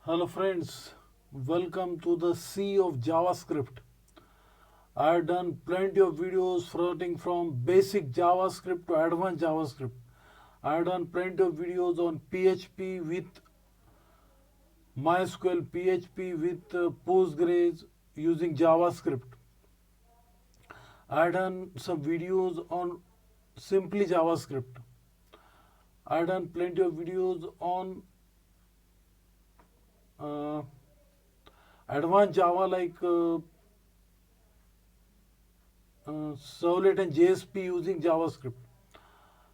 Hello friends, welcome to the Sea of JavaScript. I have done plenty of videos starting from basic JavaScript to advanced JavaScript. I have done plenty of videos on PHP with MySQL, PHP with Postgres using JavaScript. I have done some videos on simply JavaScript. I have done plenty of videos on uh, advanced Java like servlet and JSP using JavaScript.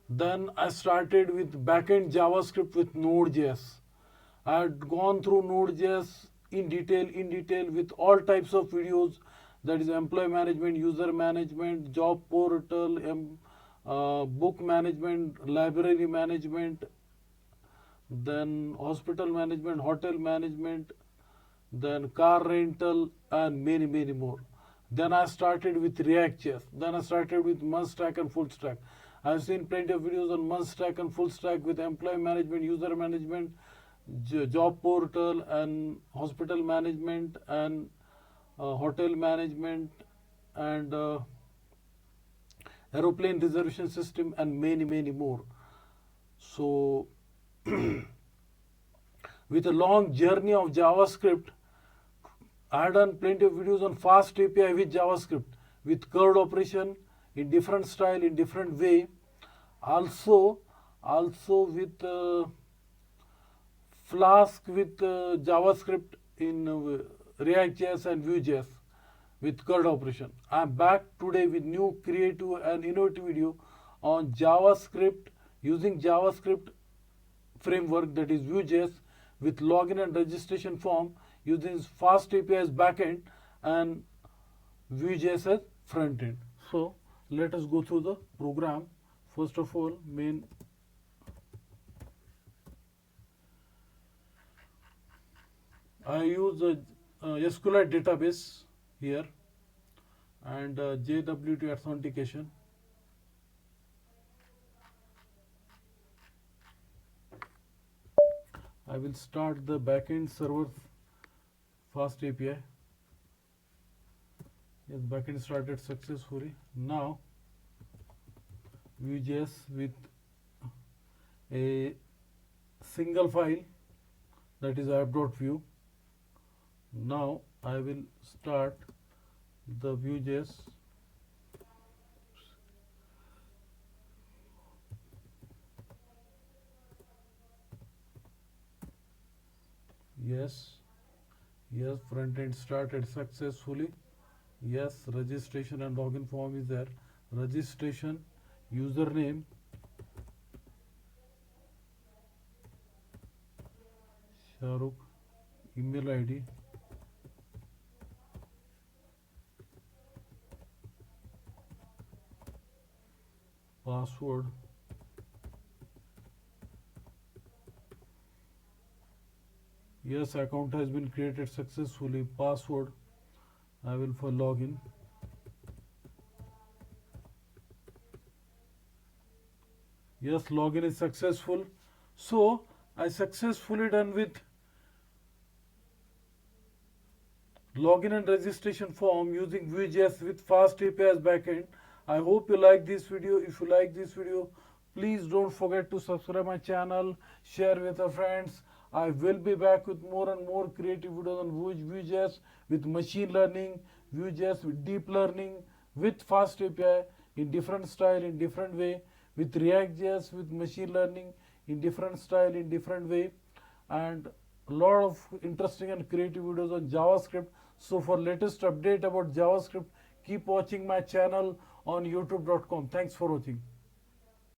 Then I started with backend JavaScript with Node.js. I had gone through Node.js in detail with all types of videos, that is employee management, user management, job portal, book management, library management, then hospital management, hotel management, then car rental, and many more. Then I started with React.js. Then I started with merge stack and full stack. I've seen plenty of videos on merge stack and full stack with employee management, user management, job portal, and hospital management, and hotel management, and aeroplane reservation system, and many more. So with a long journey of JavaScript, I have done plenty of videos on FastAPI with JavaScript, with curved operation in different style, in different way. Also with Flask with JavaScript in React.js and Vue.js with curved operation. I am back today with new creative and innovative video on JavaScript using JavaScript framework, that is Vue.js, with login and registration form using FastAPI as backend and VueJS as frontend. So let us go through the program. First of all, main I use a SQLite database here and JWT authentication. I will start the backend server FastAPI. Yes, backend started successfully. Now VueJS with a single file, that is app.vue. Now I will start the VueJS. Yes, front end started successfully. Yes, registration and login form is there. Registration, username, Shahrukh, email ID, password, yes, account has been created successfully. Password, I will for login. Yes, login is successful. So I successfully done with login and registration form using VueJS with FastAPI as backend. I hope you like this video. If you like this video, please don't forget to subscribe my channel, share with your friends. I will be back with more and more creative videos on VueJS with machine learning, VueJS with deep learning, with FastAPI in different style, in different way, with React.js with machine learning in different style, in different way, and a lot of interesting and creative videos on JavaScript. So for latest update about JavaScript, keep watching my channel on youtube.com. Thanks for watching.